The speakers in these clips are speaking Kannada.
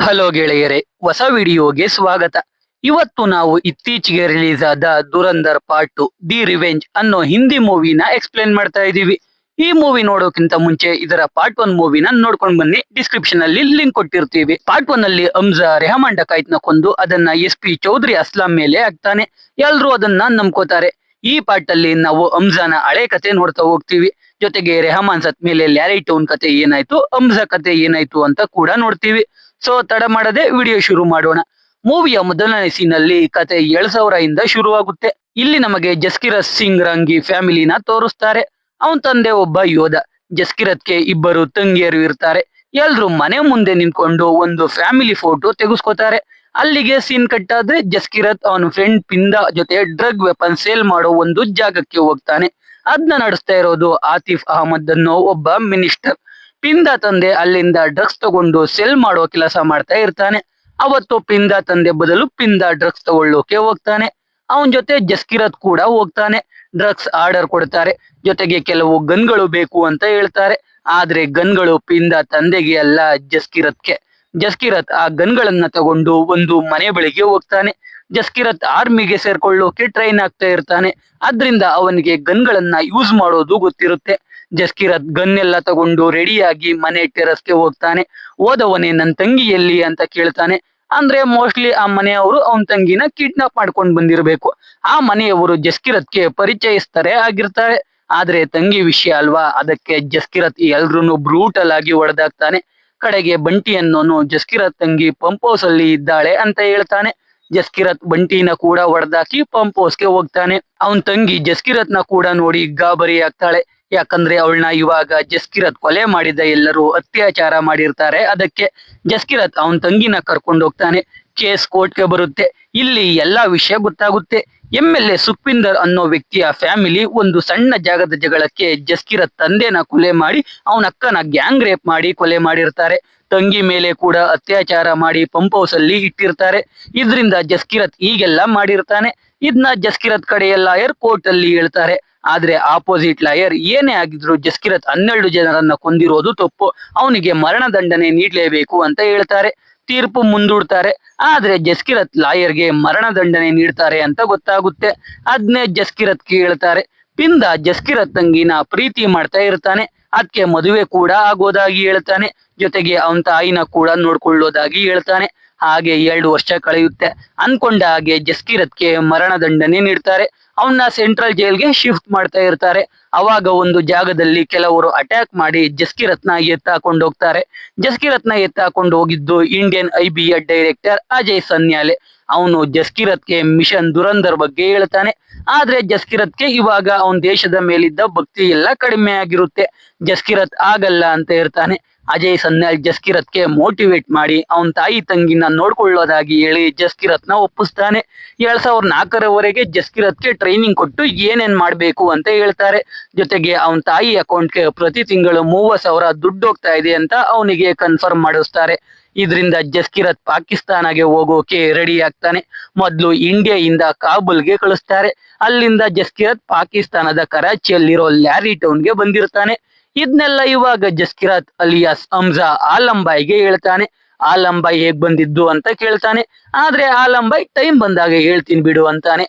ಹಲೋ ಗೆಳೆಯರೆ, ಹೊಸ ವಿಡಿಯೋಗೆ ಸ್ವಾಗತ. ಇವತ್ತು ನಾವು ಇತ್ತೀಚೆಗೆ ರಿಲೀಸ್ ಆದ ದುರಂಧರ್ ಪಾರ್ಟ್ 2 ದಿ ರಿವೆಂಜ್ ಅನ್ನೋ ಹಿಂದಿ ಮೂವಿನ ಎಕ್ಸ್ಪ್ಲೇನ್ ಮಾಡ್ತಾ ಇದೀವಿ. ಈ ಮೂವಿ ನೋಡೋಕ್ಕಿಂತ ಮುಂಚೆ ಇದರ ಪಾರ್ಟ್ 1 ಮೂವಿನ ನೋಡ್ಕೊಂಡ್ ಬನ್ನಿ. ಡಿಸ್ಕ್ರಿಪ್ಷನ್ ಅಲ್ಲಿ ಲಿಂಕ್ ಕೊಟ್ಟಿರ್ತೀವಿ. ಪಾರ್ಟ್ 1 ಅಲ್ಲಿ ಹಮ್ಜಾ ರೆಹಮಾನ್ ಡಕಾಯಿತ್ನ ಕೊಂದು ಅದನ್ನ SP ಚೌಧರಿ ಅಸ್ಲಾಂ ಮೇಲೆ ಹಾಕ್ತಾನೆ. ಎಲ್ರೂ ಅದನ್ನ ನಂಬ್ಕೋತಾರೆ. ಈ ಪಾರ್ಟ್ ಅಲ್ಲಿ ನಾವು ಹಮ್ಜಾನ ಹಳೆ ಕತೆ ನೋಡ್ತಾ ಹೋಗ್ತೀವಿ. ಜೊತೆಗೆ ರೆಹಮಾನ್ ಸತ್ ಮೇಲೆ ಲ್ಯಾರಿ ಟೌನ್ ಕತೆ ಏನಾಯ್ತು, ಹಮ್ಜಾ ಕತೆ ಏನಾಯ್ತು ಅಂತ ಕೂಡ ನೋಡ್ತೀವಿ. ಸೊ ತಡ ಮಾಡದೆ ವಿಡಿಯೋ ಶುರು ಮಾಡೋಣ. ಮೂವಿಯ ಮೊದಲನೇ ಸೀನ್ ಅಲ್ಲಿ ಕತೆ 2000 ಇಂದ ಶುರುವಾಗುತ್ತೆ. ಇಲ್ಲಿ ನಮಗೆ ಜಸ್ಕಿರತ್ ಸಿಂಗ್ ರಂಗಿ ಫ್ಯಾಮಿಲಿನ ತೋರಿಸ್ತಾರೆ. ಅವನ್ ತಂದೆ ಒಬ್ಬ ಯೋಧ. ಜಸ್ಕಿರತ್ಗೆ ಇಬ್ಬರು ತಂಗಿಯರು ಇರ್ತಾರೆ. ಎಲ್ರು ಮನೆ ಮುಂದೆ ನಿಂತ್ಕೊಂಡು ಒಂದು ಫ್ಯಾಮಿಲಿ ಫೋಟೋ ತೆಗೆಸ್ಕೋತಾರೆ. ಅಲ್ಲಿಗೆ ಸೀನ್ ಕಟ್ ಆದ್ರೆ ಜಸ್ಕಿರತ್ ಅವನ ಫ್ರೆಂಡ್ ಪಿಂದಾ ಜೊತೆ ಡ್ರಗ್ ವೆಪನ್ ಸೇಲ್ ಮಾಡೋ ಒಂದು ಜಾಗಕ್ಕೆ ಹೋಗ್ತಾನೆ. ಅದನ್ನ ನಡೆಸ್ತಾ ಇರೋದು ಆತಿಫ್ ಅಹಮದ್ ಅನ್ನೋ ಒಬ್ಬ ಮಿನಿಸ್ಟರ್. ಪಿಂದಾ ತಂದೆ ಅಲ್ಲಿಂದ ಡ್ರಗ್ಸ್ ತಗೊಂಡು ಸೆಲ್ ಮಾಡೋ ಕೆಲಸ ಮಾಡ್ತಾ ಇರ್ತಾನೆ. ಅವತ್ತು ಪಿಂದಾ ತಂದೆ ಬದಲು ಪಿಂದಾ ಡ್ರಗ್ಸ್ ತಗೊಳ್ಳೋಕೆ ಹೋಗ್ತಾನೆ. ಅವನ್ ಜೊತೆ ಜಸ್ಕಿರತ್ ಕೂಡ ಹೋಗ್ತಾನೆ. ಡ್ರಗ್ಸ್ ಆರ್ಡರ್ ಕೊಡ್ತಾರೆ. ಜೊತೆಗೆ ಕೆಲವು ಗನ್ಗಳು ಬೇಕು ಅಂತ ಹೇಳ್ತಾರೆ. ಆದ್ರೆ ಗನ್ಗಳು ಪಿಂದಾ ತಂದೆಗೆ ಅಲ್ಲ, ಜಸ್ಕಿರತ್ಗೆ. ಜಸ್ಕಿರತ್ ಆ ಗನ್ಗಳನ್ನ ತಗೊಂಡು ಒಂದು ಮನೆ ಬಳಿಗೆ ಹೋಗ್ತಾನೆ. ಜಸ್ಕಿರತ್ ಆರ್ಮಿಗೆ ಸೇರ್ಕೊಳ್ಳೋಕೆ ಟ್ರೈನ್ ಆಗ್ತಾ ಇರ್ತಾನೆ. ಅದ್ರಿಂದ ಅವನಿಗೆ ಗನ್ಗಳನ್ನ ಯೂಸ್ ಮಾಡೋದು ಗೊತ್ತಿರುತ್ತೆ. ಜಸ್ಕಿರತ್ ಗನ್ ಎಲ್ಲ ತಗೊಂಡು ರೆಡಿಯಾಗಿ ಮನೆ ಟೆರಸ್ಗೆ ಹೋಗ್ತಾನೆ. ಹೋದವನೇ ನನ್ ತಂಗಿ ಎಲ್ಲಿ ಅಂತ ಕೇಳ್ತಾನೆ. ಅಂದ್ರೆ ಮೋಸ್ಟ್ಲಿ ಆ ಮನೆಯವರು ಅವನ್ ತಂಗಿನ ಕಿಡ್ನಾಪ್ ಮಾಡ್ಕೊಂಡ್ ಬಂದಿರಬೇಕು. ಆ ಮನೆಯವರು ಜಸ್ಕಿರತ್ಗೆ ಪರಿಚಯಿಸ್ತಾರೆ ಆಗಿರ್ತಾರೆ. ಆದ್ರೆ ತಂಗಿ ವಿಷಯ ಅಲ್ವಾ, ಅದಕ್ಕೆ ಜಸ್ಕಿರತ್ ಎಲ್ರು ಬ್ರೂಟಲ್ ಆಗಿ ಹೊಡೆದಾಕ್ತಾನೆ. ಕಡೆಗೆ ಬಂಟಿ ಅನ್ನೋನು ಜಸ್ಕಿರತ್ ತಂಗಿ ಪಂಪ್ ಹೌಸ್ ಅಲ್ಲಿ ಇದ್ದಾಳೆ ಅಂತ ಹೇಳ್ತಾನೆ. ಜಸ್ಕಿರತ್ ಬಂಟಿನ ಕೂಡ ಹೊಡೆದಾಕಿ ಪಂಪ್ ಹೌಸ್ಗೆ ಹೋಗ್ತಾನೆ. ಅವನ್ ತಂಗಿ ಜಸ್ಕಿರತ್ನ ಕೂಡ ನೋಡಿ ಗಾಬರಿ ಆಗ್ತಾಳೆ. ಯಾಕಂದ್ರೆ ಅವಳನ್ನ ಇವಾಗ ಜಸ್ಕಿರತ್ ಕೊಲೆ ಮಾಡಿದ ಎಲ್ಲರೂ ಅತ್ಯಾಚಾರ ಮಾಡಿರ್ತಾರೆ. ಅದಕ್ಕೆ ಜಸ್ಕಿರತ್ ಅವನ್ ತಂಗಿನ ಕರ್ಕೊಂಡು ಹೋಗ್ತಾನೆ. ಕೇಸ್ ಕೋರ್ಟ್ಗೆ ಬರುತ್ತೆ. ಇಲ್ಲಿ ಎಲ್ಲಾ ವಿಷಯ ಗೊತ್ತಾಗುತ್ತೆ. MLA ಸುಖ್ವಿಂದರ್ ಅನ್ನೋ ವ್ಯಕ್ತಿಯ ಫ್ಯಾಮಿಲಿ ಒಂದು ಸಣ್ಣ ಜಾಗದ ಜಗಳಕ್ಕೆ ಜಸ್ಕಿರತ್ ತಂದೆನ ಕೊಲೆ ಮಾಡಿ ಅವನ ಅಕ್ಕನ ಗ್ಯಾಂಗ್ ರೇಪ್ ಮಾಡಿ ಕೊಲೆ ಮಾಡಿರ್ತಾರೆ. ತಂಗಿ ಮೇಲೆ ಕೂಡ ಅತ್ಯಾಚಾರ ಮಾಡಿ ಪಂಪ್ ಹೌಸ್ ಅಲ್ಲಿ ಇಟ್ಟಿರ್ತಾರೆ. ಇದ್ರಿಂದ ಜಸ್ಕಿರತ್ ಈಗೆಲ್ಲ ಮಾಡಿರ್ತಾನೆ. ಇದನ್ನ ಜಸ್ಕಿರತ್ ಕಡೆಯ ಲಾಯರ್ ಕೋರ್ಟ್ ಅಲ್ಲಿ ಹೇಳ್ತಾರೆ. ಆದ್ರೆ ಆಪೋಸಿಟ್ ಲಾಯರ್ ಏನೇ ಆಗಿದ್ರು ಜಸ್ಕಿರತ್ 12 ಜನರನ್ನ ಕೊಂದಿರೋದು ತಪ್ಪು, ಅವನಿಗೆ ಮರಣ ದಂಡನೆ ನೀಡಲೇಬೇಕು ಅಂತ ಹೇಳ್ತಾರೆ. ತೀರ್ಪು ಮುಂದೂಡ್ತಾರೆ. ಆದ್ರೆ ಜಸ್ಕಿರತ್ ಲಾಯರ್ಗೆ ಮರಣ ದಂಡನೆ ನೀಡ್ತಾರೆ ಅಂತ ಗೊತ್ತಾಗುತ್ತೆ. ಅದ್ನೇ ಜಸ್ಕಿರತ್ಗೆ ಹೇಳ್ತಾರೆ. ಪಿಂದ ಜಸ್ಕಿರತ್ ತಂಗಿನ ಪ್ರೀತಿ ಮಾಡ್ತಾ ಇರ್ತಾನೆ. ಅದಕ್ಕೆ ಮದುವೆ ಕೂಡ ಆಗೋದಾಗಿ ಹೇಳ್ತಾನೆ. ಜೊತೆಗೆ ಅವನ ತಾಯಿನ ಕೂಡ ನೋಡ್ಕೊಳ್ಳೋದಾಗಿ ಹೇಳ್ತಾನೆ. ಹಾಗೆ 2 ವರ್ಷ ಕಳೆಯುತ್ತೆ. ಅನ್ಕೊಂಡ ಹಾಗೆ ಜಸ್ಕಿರತ್ಗೆ ಮರಣ ದಂಡನೆ ನೀಡ್ತಾರೆ. ಅವನ್ನ ಸೆಂಟ್ರಲ್ ಜೈಲ್ಗೆ ಶಿಫ್ಟ್ ಮಾಡ್ತಾ ಇರ್ತಾರೆ. ಅವಾಗ ಒಂದು ಜಾಗದಲ್ಲಿ ಕೆಲವರು ಅಟ್ಯಾಕ್ ಮಾಡಿ ಜಸ್ಕಿರತ್ನ ಎತ್ತಾಕೊಂಡು ಹೋಗ್ತಾರೆ. ಜಸ್ಕಿರತ್ನ ಎತ್ತಾಕೊಂಡು ಹೋಗಿದ್ದು ಇಂಡಿಯನ್ IBI ಡೈರೆಕ್ಟರ್ ಅಜಯ್ ಸನ್ಯಾಲೆ. ಅವನು ಜಸ್ಕಿರತ್ಗೆ ಮಿಷನ್ ದುರಂಧರ್ ಬಗ್ಗೆ ಹೇಳ್ತಾನೆ. ಆದ್ರೆ ಜಸ್ಕಿರತ್ಗೆ ಇವಾಗ ಅವನ ದೇಶದ ಮೇಲಿದ್ದ ಭಕ್ತಿ ಎಲ್ಲ ಕಡಿಮೆ ಆಗಿರುತ್ತೆ. ಜಸ್ಕಿರತ್ ಆಗಲ್ಲ ಅಂತ ಇರ್ತಾನೆ. ಅಜಯ್ ಸನ್ಯಾಲ್ ಜಸ್ಕಿರತ್ಗೆ ಮೋಟಿವೇಟ್ ಮಾಡಿ ಅವನ ತಾಯಿ ತಂಗಿನ ನೋಡ್ಕೊಳ್ಳೋದಾಗಿ ಹೇಳಿ ಜಸ್ಕಿರತ್ನ ಒಪ್ಪಿಸ್ತಾನೆ. 2004ರವರೆಗೆ ಜಸ್ಕಿರತ್ಗೆ ಟ್ರೈನಿಂಗ್ ಕೊಟ್ಟು ಏನೇನ್ ಮಾಡ್ಬೇಕು ಅಂತ ಹೇಳ್ತಾರೆ. ಜೊತೆಗೆ ಅವನ ತಾಯಿ ಅಕೌಂಟ್ಗೆ ಪ್ರತಿ ತಿಂಗಳು 30,000 ದುಡ್ಡು ಹೋಗ್ತಾ ಇದೆ ಅಂತ ಅವನಿಗೆ ಕನ್ಫರ್ಮ್ ಮಾಡಿಸ್ತಾರೆ. ಇದರಿಂದ ಜಸ್ಕಿರತ್ ಪಾಕಿಸ್ತಾನಗೆ ಹೋಗೋಕೆ ರೆಡಿ ಆಗ್ತಾನೆ. ಮೊದಲು ಇಂಡಿಯಾದಿಂದ ಕಾಬೂಲ್ಗೆ ಕಳಿಸ್ತಾರೆ. ಅಲ್ಲಿಂದ ಜಸ್ಕಿರತ್ ಪಾಕಿಸ್ತಾನದ ಕರಾಚಿಯಲ್ಲಿರೋ ಲ್ಯಾರಿ ಟೌನ್ಗೆ ಬಂದಿರ್ತಾನೆ. ಇದನ್ನೆಲ್ಲ ಇವಾಗ ಜಸ್ಕಿರತ್ ಅಲಿಯಾಸ್ ಹಮ್ಜಾ ಆಲಂಬಾಯಿಗೆ ಹೇಳ್ತಾನೆ. ಆಲಂಬಾಯಿ ಹೇಗ್ ಬಂದಿದ್ದು ಅಂತ ಕೇಳ್ತಾನೆ. ಆದ್ರೆ ಆಲಂಬಾಯಿ ಟೈಮ್ ಬಂದಾಗ ಹೇಳ್ತೀನಿ ಬಿಡು ಅಂತಾನೆ.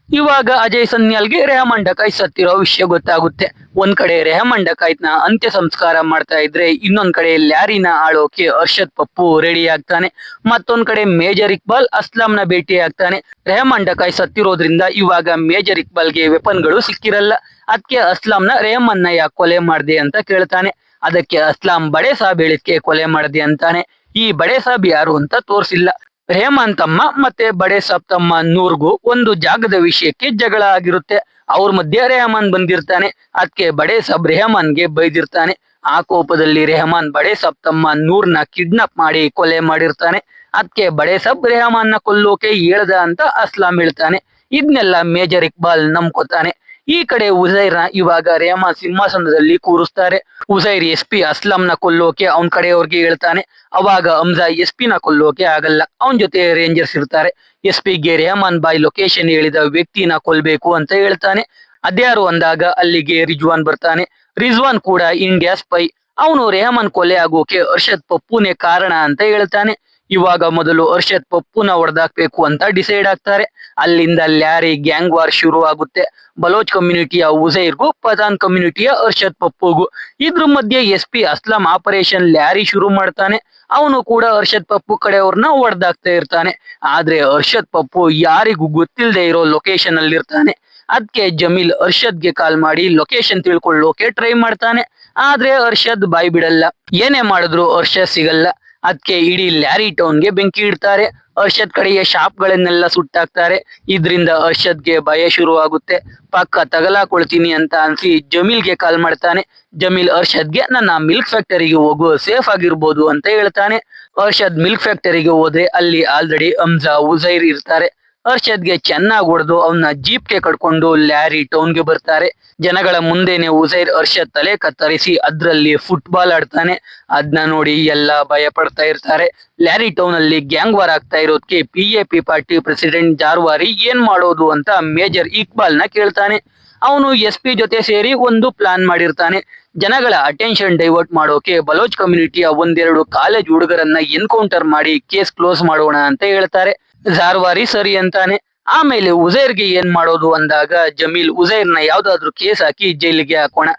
ಇವಾಗ ಅಜಯ್ ಸನ್ಯಾಲ್ಗೆ ರೆಹಮಾನ್ ಡಕಾಯಿತ್ ಸತ್ತಿರೋ ವಿಷಯ ಗೊತ್ತಾಗುತ್ತೆ. ಒಂದ್ ಕಡೆ ರೆಹಮಾನ್ ಡಕಾಯಿತ್ನ ಅಂತ್ಯ ಸಂಸ್ಕಾರ ಮಾಡ್ತಾ ಇದ್ರೆ, ಇನ್ನೊಂದ್ ಕಡೆ ಲ್ಯಾರಿನ ಆಳೋಕೆ ಅರ್ಷದ್ ಪಪ್ಪು ರೆಡಿ ಆಗ್ತಾನೆ. ಮತ್ತೊಂದ್ ಕಡೆ ಮೇಜರ್ ಇಕ್ಬಾಲ್ ಅಸ್ಲಾಂನ ಭೇಟಿ ಆಗ್ತಾನೆ. ರೆಹಮಾನ್ ಡಕಾಯಿತ್ ಸತ್ತಿರೋದ್ರಿಂದ ಇವಾಗ ಮೇಜರ್ ಇಕ್ಬಾಲ್ಗೆ ವೆಪನ್ಗಳು ಸಿಕ್ಕಿರಲ್ಲ. ಅದಕ್ಕೆ ಅಸ್ಲಾಂನ ರೆಹಮಾನ್ನ ಯಾಕೆ ಕೊಲೆ ಮಾಡ್ದೆ ಅಂತ ಕೇಳ್ತಾನೆ. ಅದಕ್ಕೆ ಅಸ್ಲಾಂ ಬಡೆ ಸಾಬ್ ಹೇಳಿದ್ಕೆ ಕೊಲೆ ಮಾಡ್ದೆ ಅಂತಾನೆ. ಈ ಬಡೆ ಸಾಬ್ ಯಾರು ಅಂತ ತೋರಿಸಿಲ್ಲ. ರೆಹಮಾನ್ ತಮ್ಮ ಮತ್ತೆ ಬಡೆ ಸಾಬ್ ತಮ್ಮ ನೂರ್ಗೂ ಒಂದು ಜಾಗದ ವಿಷಯಕ್ಕೆ ಜಗಳ ಆಗಿರುತ್ತೆ. ಅವ್ರ ಮಧ್ಯೆ ರೆಹಮಾನ್ ಬಂದಿರ್ತಾನೆ. ಅದಕ್ಕೆ ಬಡೆ ಸಾಬ್ ರೆಹಮಾನ್ಗೆ ಬೈದಿರ್ತಾನೆ. ಆ ಕೋಪದಲ್ಲಿ ರೆಹಮಾನ್ ಬಡೆ ಸಾಬ್ ತಮ್ಮ ನೂರ್ನ ಕಿಡ್ನಾಪ್ ಮಾಡಿ ಕೊಲೆ ಮಾಡಿರ್ತಾನೆ. ಅದಕ್ಕೆ ಬಡೆ ಸಾಬ್ ರೆಹಮಾನ್ನ ಕೊಲ್ಲೋಕೆ ಹೇಳ್ದ ಅಂತ ಅಸ್ಲಾಂ ಹೇಳ್ತಾನೆ. ಇದನ್ನೆಲ್ಲ ಮೇಜರ್ ಇಕ್ಬಾಲ್ ನಂಬ್ಕೋತಾನೆ. ಈ ಕಡೆ ಉಜೈರ್ನ ಇವಾಗ ರೆಹಮಾನ್ ಸಿಂಹಾಸನದಲ್ಲಿ ಕೂರಿಸ್ತಾರೆ. ಉಜೈರ್ SP ಅಸ್ಲಾಂನ ಕೊಲ್ಲೋಕೆ ಅವನ್ ಕಡೆಯವ್ರಿಗೆ ಹೇಳ್ತಾನೆ. ಅವಾಗ ಹಮ್ಜಾ SP ನ ಕೊಲ್ಲೋಕೆ ಆಗಲ್ಲ. ಅವನ್ ಜೊತೆ ರೇಂಜರ್ಸ್ ಇರ್ತಾರೆ. SP ಗೆ ರೆಹಮಾನ್ ಬಾಯ್ ಲೊಕೇಶನ್ ಹೇಳಿದ ವ್ಯಕ್ತಿನ ಕೊಲ್ಬೇಕು ಅಂತ ಹೇಳ್ತಾನೆ. ಅದ್ಯಾರು ಅಂದಾಗ ಅಲ್ಲಿಗೆ ರಿಜ್ವಾನ್ ಬರ್ತಾನೆ. ರಿಜ್ವಾನ್ ಕೂಡ ಇಂಡಿಯಾ ಸ್ಪೈ. ಅವನು ರೆಹಮಾನ್ ಕೊಲೆ ಆಗೋಕೆ ಅರ್ಷದ್ ಪಪ್ಪುನೇ ಕಾರಣ ಅಂತ ಹೇಳ್ತಾನೆ. ಇವಾಗ ಮೊದಲು ಅರ್ಷದ್ ಪಪ್ಪುನ ಹೊಡೆದಾಕ್ಬೇಕು ಅಂತ ಡಿಸೈಡ್ ಆಗ್ತಾರೆ. ಅಲ್ಲಿಂದ ಲ್ಯಾರಿ ಗ್ಯಾಂಗ್ ವಾರ್ ಶುರು ಆಗುತ್ತೆ. ಬಲೋಚ್ ಕಮ್ಯುನಿಟಿಯ ಉಸೈರ್ಗೂ ಪಠಾನ್ ಕಮ್ಯುನಿಟಿಯ ಅರ್ಷದ್ ಪಪ್ಪುಗೂ. ಇದ್ರ ಮಧ್ಯೆ SP ಅಸ್ಲಂ ಆಪರೇಷನ್ ಲ್ಯಾರಿ ಶುರು ಮಾಡ್ತಾನೆ. ಅವನು ಕೂಡ ಅರ್ಷದ್ ಪಪ್ಪು ಕಡೆಯವ್ರನ್ನ ಹೊಡೆದಾಕ್ತಾ ಇರ್ತಾನೆ. ಆದ್ರೆ ಅರ್ಷದ್ ಪಪ್ಪು ಯಾರಿಗೂ ಗೊತ್ತಿಲ್ಲದೆ ಇರೋ ಲೊಕೇಶನ್ ಅಲ್ಲಿ ಇರ್ತಾನೆ. ಅದಕ್ಕೆ ಜಮೀಲ್ ಅರ್ಷದ್ಗೆ ಕಾಲ್ ಮಾಡಿ ಲೊಕೇಶನ್ ತಿಳ್ಕೊಳ್ಳೋಕೆ ಟ್ರೈ ಮಾಡ್ತಾನೆ. ಆದ್ರೆ ಅರ್ಷದ್ ಬಾಯ್ ಬಿಡಲ್ಲ. ಏನೇ ಮಾಡಿದ್ರು ಅರ್ಷದ್ ಸಿಗಲ್ಲ. ಅದಕ್ಕೆ ಇಡೀ ಲ್ಯಾರಿ ಟೌನ್ಗೆ ಬೆಂಕಿ ಇಡ್ತಾರೆ. ಅರ್ಷದ್ ಕಡೆಯ ಶಾಪ್ಗಳನ್ನೆಲ್ಲ ಸುಟ್ಟಾಕ್ತಾರೆ. ಇದ್ರಿಂದ ಅರ್ಷದ್ಗೆ ಭಯ ಶುರು ಆಗುತ್ತೆ. ಪಕ್ಕ ತಗಲಾಕೊಳ್ತೀನಿ ಅಂತ ಅನ್ಸಿ ಜಮೀಲ್ಗೆ ಕಾಲ್ ಮಾಡ್ತಾನೆ. ಜಮೀಲ್ ಅರ್ಷದ್ಗೆ ನನ್ನ ಮಿಲ್ಕ್ ಫ್ಯಾಕ್ಟರಿಗೆ ಹೋಗು, ಸೇಫ್ ಆಗಿರ್ಬೋದು ಅಂತ ಹೇಳ್ತಾನೆ. ಅರ್ಷದ್ ಮಿಲ್ಕ್ ಫ್ಯಾಕ್ಟರಿಗೆ ಹೋದ್ರೆ ಅಲ್ಲಿ ಆಲ್ರೆಡಿ ಹಮ್ಜಾ ಉಸೈರ್ ಇರ್ತಾರೆ. ಅರ್ಷದ್ಗೆ ಚೆನ್ನಾಗಿ ಹೊಡೆದು ಅವನ್ನ ಜೀಪ್ಗೆ ಕಟ್ಕೊಂಡು ಲ್ಯಾರಿ ಟೌನ್ಗೆ ಬರ್ತಾರೆ. ಜನಗಳ ಮುಂದೆನೆ ಉಸೈರ್ ಅರ್ಷದ್ ತಲೆ ಕತ್ತರಿಸಿ ಅದ್ರಲ್ಲಿ ಫುಟ್ಬಾಲ್ ಆಡ್ತಾನೆ. ಅದನ್ನ ನೋಡಿ ಎಲ್ಲ ಭಯ ಪಡ್ತಾ ಇರ್ತಾರೆ. ಲ್ಯಾರಿ ಟೌನ್ ಅಲ್ಲಿ ಗ್ಯಾಂಗ್ ವಾರ್ ಆಗ್ತಾ ಇರೋದಕ್ಕೆ PAP ಪಾರ್ಟಿ ಪ್ರೆಸಿಡೆಂಟ್ ಜಾರ್ವಾರಿ ಏನ್ ಮಾಡೋದು ಅಂತ ಮೇಜರ್ ಇಕ್ಬಾಲ್ ನ ಕೇಳ್ತಾನೆ. ಅವನು SP ಜೊತೆ ಸೇರಿ ಒಂದು ಪ್ಲಾನ್ ಮಾಡಿರ್ತಾನೆ. ಜನಗಳ ಅಟೆನ್ಷನ್ ಡೈವರ್ಟ್ ಮಾಡೋಕೆ ಬಲೋಚ್ ಕಮ್ಯುನಿಟಿಯ ಒಂದೆರಡು ಕಾಲೇಜ್ ಹುಡುಗರನ್ನ ಎನ್ಕೌಂಟರ್ ಮಾಡಿ ಕೇಸ್ ಕ್ಲೋಸ್ ಮಾಡೋಣ ಅಂತ ಹೇಳ್ತಾರೆ. ಜಾರ್ವಾರಿ ಸರಿ ಅಂತಾನೆ. ಆಮೇಲೆ ಉಸೈರ್ಗೆ ಏನ್ ಮಾಡೋದು ಅಂದಾಗ ಜಮೀಲ್ ಉಸೈರ್ನ ಯಾವ್ದಾದ್ರು ಕೇಸ್ ಹಾಕಿ ಜೈಲಿಗೆ ಹಾಕೋಣ,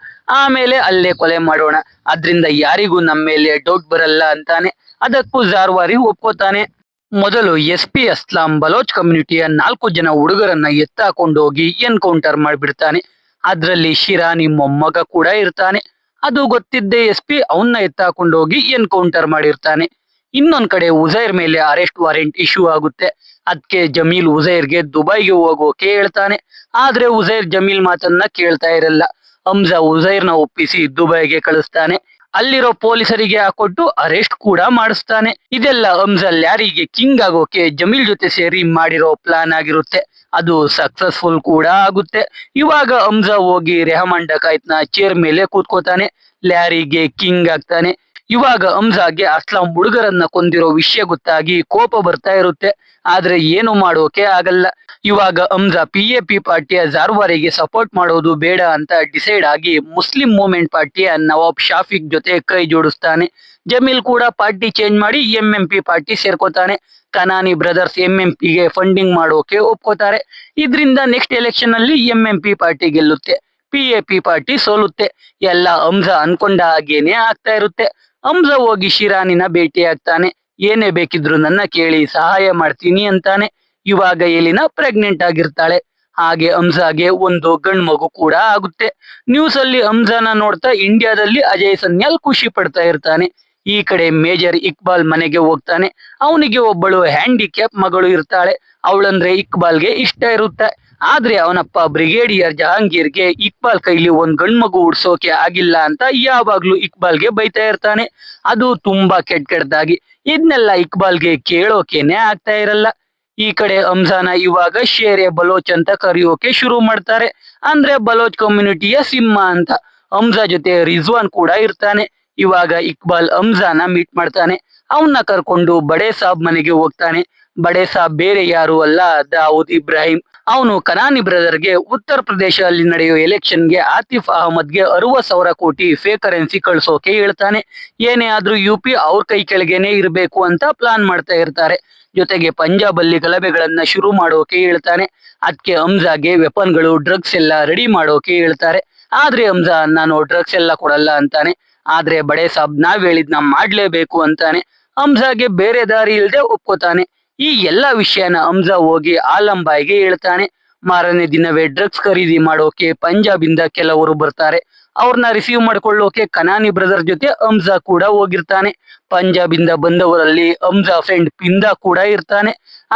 ಆಮೇಲೆ ಅಲ್ಲೇ ಕೊಲೆ ಮಾಡೋಣ, ಅದ್ರಿಂದ ಯಾರಿಗೂ ನಮ್ಮ ಮೇಲೆ ಡೌಟ್ ಬರಲ್ಲ ಅಂತಾನೆ. ಅದಕ್ಕೂ ಜಾರ್ವಾರಿ ಒಪ್ಕೋತಾನೆ. ಮೊದಲು SP ಅಸ್ಲಾಂ ಬಲೋಚ್ ಕಮ್ಯುನಿಟಿಯ 4 ಜನ ಹುಡುಗರನ್ನ ಎತ್ತಾಕೊಂಡು ಹೋಗಿ ಎನ್ಕೌಂಟರ್ ಮಾಡ್ಬಿಡ್ತಾನೆ. ಅದ್ರಲ್ಲಿ ಶಿರಾನಿ ಮೊಮ್ಮಗ ಕೂಡ ಇರ್ತಾನೆ. ಅದು ಗೊತ್ತಿದ್ದೇ SP ಅವನ್ನ ಎತ್ತಾಕೊಂಡು ಹೋಗಿ ಎನ್ಕೌಂಟರ್ ಮಾಡಿರ್ತಾನೆ. ಇನ್ನೊಂದ್ ಕಡೆ ಉಸೈರ್ ಮೇಲೆ ಅರೆಸ್ಟ್ ವಾರೆಂಟ್ ಇಶ್ಯೂ ಆಗುತ್ತೆ. ಅದಕ್ಕೆ ಜಮೀಲ್ ಉಸೈರ್ಗೆ ದುಬೈಗೆ ಹೋಗೋಕೆ ಹೇಳ್ತಾನೆ. ಆದ್ರೆ ಉಸೈರ್ ಜಮೀಲ್ ಮಾತನ್ನ ಕೇಳ್ತಾ ಇರಲ್ಲ. ಹಮ್ಜಾ ಉಸೈರ್ನ ಒಪ್ಪಿಸಿ ದುಬೈಗೆ ಕಳಿಸ್ತಾನೆ. ಅಲ್ಲಿರೋ ಪೊಲೀಸರಿಗೆ ಹಾಕೊಟ್ಟು ಅರೆಸ್ಟ್ ಕೂಡ ಮಾಡಿಸ್ತಾನೆ. ಇದೆಲ್ಲ ಹಮ್ಜಾ ಲ್ಯಾರಿಗೆ ಕಿಂಗ್ ಆಗೋಕೆ ಜಮೀಲ್ ಜೊತೆ ಸೇರಿ ಮಾಡಿರೋ ಪ್ಲಾನ್ ಆಗಿರುತ್ತೆ. ಅದು ಸಕ್ಸಸ್ಫುಲ್ ಕೂಡ ಆಗುತ್ತೆ. ಇವಾಗ ಹಮ್ಜಾ ಹೋಗಿ ರೆಹಮಾನ್ ಡಕಾಯ್ತ್ನ ಚೇರ್ ಮೇಲೆ ಕೂತ್ಕೋತಾನೆ. ಲ್ಯಾರಿಗೆ ಕಿಂಗ್ ಆಗ್ತಾನೆ. ಇವಾಗ ಹಮ್ಜಾಗೆ ಅಸ್ಲಾಂ ಹುಡುಗರನ್ನ ಕೊಂದಿರೋ ವಿಷಯ ಗೊತ್ತಾಗಿ ಕೋಪ ಬರ್ತಾ ಇರುತ್ತೆ. ಆದ್ರೆ ಏನು ಮಾಡೋಕೆ ಆಗಲ್ಲ. ಇವಾಗ ಹಮ್ಜಾ PAP ಪಾರ್ಟಿಯ ಜಾರ್ವಾರಿಗೆ ಸಪೋರ್ಟ್ ಮಾಡೋದು ಬೇಡ ಅಂತ ಡಿಸೈಡ್ ಆಗಿ ಮುಸ್ಲಿಂ ಮೂವ್ಮೆಂಟ್ ಪಾರ್ಟಿಯ ನವಾಬ್ ಶಾಫಿಕ್ ಜೊತೆ ಕೈ ಜೋಡಿಸ್ತಾನೆ. ಜಮೀಲ್ ಕೂಡ ಪಾರ್ಟಿ ಚೇಂಜ್ ಮಾಡಿ MMP ಪಾರ್ಟಿ ಸೇರ್ಕೋತಾನೆ. ಕನಾನಿ ಬ್ರದರ್ಸ್ MMPಗೆ ಫಂಡಿಂಗ್ ಮಾಡೋಕೆ ಒಪ್ಕೋತಾರೆ. ಇದರಿಂದ ನೆಕ್ಸ್ಟ್ ಎಲೆಕ್ಷನ್ ಅಲ್ಲಿ MMP ಪಾರ್ಟಿ ಗೆಲ್ಲುತ್ತೆ, PAP ಪಾರ್ಟಿ ಸೋಲುತ್ತೆ. ಎಲ್ಲ ಹಮ್ಜಾ ಅನ್ಕೊಂಡ ಹಾಗೇನೆ ಆಗ್ತಾ ಇರುತ್ತೆ. ಹಮ್ಜಾ ಹೋಗಿ ಶಿರಾನಿನ ಭೇಟಿ ಆಗ್ತಾನೆ. ಏನೇ ಬೇಕಿದ್ರು ನನ್ನ ಕೇಳಿ ಸಹಾಯ ಮಾಡ್ತೀನಿ ಅಂತಾನೆ. ಇವಾಗ ಎಲಿನ ಪ್ರೆಗ್ನೆಂಟ್ ಆಗಿರ್ತಾಳೆ. ಹಾಗೆ ಹಮ್ಜಾಗೆ ಒಂದು ಗಂಡ್ ಮಗು ಕೂಡ ಆಗುತ್ತೆ. ನ್ಯೂಸ್ ಅಲ್ಲಿ ಹಮ್ಜಾನ ನೋಡ್ತಾ ಇಂಡಿಯಾದಲ್ಲಿ ಅಜಯ್ ಸನ್ಯಾಲ್ ಖುಷಿ ಪಡ್ತಾ ಇರ್ತಾನೆ. ಈ ಕಡೆ ಮೇಜರ್ ಇಕ್ಬಾಲ್ ಮನೆಗೆ ಹೋಗ್ತಾನೆ. ಅವನಿಗೆ ಒಬ್ಬಳು ಹ್ಯಾಂಡಿಕ್ಯಾಪ್ ಮಗಳು ಇರ್ತಾಳೆ. ಅವಳಂದ್ರೆ ಇಕ್ಬಾಲ್ಗೆ ಇಷ್ಟ ಇರುತ್ತೆ. ಆದ್ರೆ ಅವನಪ್ಪ ಬ್ರಿಗೇಡಿಯರ್ ಜಹಾಂಗೀರ್ಗೆ ಇಕ್ಬಾಲ್ ಕೈಲಿ ಒಂದ್ ಗಂಡ್ಮಗು ಉಡ್ಸೋಕೆ ಆಗಿಲ್ಲ ಅಂತ ಯಾವಾಗ್ಲೂ ಇಕ್ಬಾಲ್ಗೆ ಬೈತಾ ಇರ್ತಾನೆ. ಅದು ತುಂಬಾ ಕೆಟ್ಟದಾಗಿ. ಇದನ್ನೆಲ್ಲ ಇಕ್ಬಾಲ್ಗೆ ಕೇಳೋಕೆನೆ ಆಗ್ತಾ ಇರಲ್ಲ. ಈ ಕಡೆ ಹಮ್ಜಾನ ಇವಾಗ ಶೇರೆ ಬಲೋಚ್ ಅಂತ ಕರೆಯೋಕೆ ಶುರು ಮಾಡ್ತಾರೆ. ಅಂದ್ರೆ ಬಲೋಚ್ ಕಮ್ಯುನಿಟಿಯ ಸಿಂಹ ಅಂತ. ಹಮ್ಜಾ ಜೊತೆ ರಿಜ್ವಾನ್ ಕೂಡ ಇರ್ತಾನೆ. ಇವಾಗ ಇಕ್ಬಾಲ್ ಹಮ್ಜಾನ ಮೀಟ್ ಮಾಡ್ತಾನೆ. ಅವನ್ನ ಕರ್ಕೊಂಡು ಬಡೇ ಸಾಬ್ ಮನೆಗೆ ಹೋಗ್ತಾನೆ. ಬಡೇ ಸಾಬ್ ಬೇರೆ ಯಾರು ಅಲ್ಲ, ದಾವೂದ್ ಇಬ್ರಾಹಿಂ. ಅವನು ಕನಾನಿ ಬ್ರದರ್ಗೆ ಉತ್ತರ ಪ್ರದೇಶದಲ್ಲಿ ನಡೆಯೋ ಎಲೆಕ್ಷನ್ಗೆ ಆತಿಫ್ ಅಹಮದ್ಗೆ 60,000 ಕೋಟಿ ಫೇಕ್ ಕರೆನ್ಸಿ ಕಳ್ಸೋಕೆ ಹೇಳ್ತಾನೆ. ಏನೇ ಆದ್ರೂ UP ಅವ್ರ ಕೈ ಕೆಳಗೇನೆ ಇರಬೇಕು ಅಂತ ಪ್ಲಾನ್ ಮಾಡ್ತಾ ಇರ್ತಾರೆ. ಜೊತೆಗೆ ಪಂಜಾಬ್ ಅಲ್ಲಿ ಗಲಭೆಗಳನ್ನ ಶುರು ಮಾಡೋಕೆ ಹೇಳ್ತಾನೆ. ಅದಕ್ಕೆ ಹಮ್ಜಾಗೆ ವೆಪನ್ಗಳು ಡ್ರಗ್ಸ್ ಎಲ್ಲ ರೆಡಿ ಮಾಡೋಕೆ ಹೇಳ್ತಾರೆ. ಆದ್ರೆ ಹಮ್ಜಾ ನಾನು ಡ್ರಗ್ಸ್ ಎಲ್ಲ ಕೊಡಲ್ಲ ಅಂತಾನೆ. ಆದ್ರೆ ಬಡೇ ಸಾಬ್ ನಾವ್ ಹೇಳಿದ್ನ ಮಾಡ್ಲೇಬೇಕು ಅಂತಾನೆ. ಹಮ್ಜಾಗೆ ಬೇರೆ ದಾರಿ ಇಲ್ದೆ ಒಪ್ಕೋತಾನೆ. ಈ ಎಲ್ಲಾ ವಿಷಯನ ಹಮ್ಜಾ ಹೋಗಿ ಆಲಂ ಬಾಯ್ಗೆ ಹೇಳ್ತಾನೆ. ಮಾರನೇ ದಿನವೇ ಡ್ರಗ್ಸ್ ಖರೀದಿ ಮಾಡೋಕೆ ಪಂಜಾಬ್ ಇಂದ ಕೆಲವರು ಬರ್ತಾರೆ. ಅವ್ರನ್ನ ರಿಸೀವ್ ಮಾಡ್ಕೊಳ್ಳೋಕೆ ಕನಾನಿ ಬ್ರದರ್ ಜೊತೆ ಹಮ್ಜಾ ಕೂಡ ಹೋಗಿರ್ತಾನೆ. ಪಂಜಾಬ್ ಇಂದ ಬಂದವರಲ್ಲಿ ಹಮ್ಜಾ ಫ್ರೆಂಡ್ ಪಿಂದಾ ಕೂಡ ಇರ್ತಾನೆ.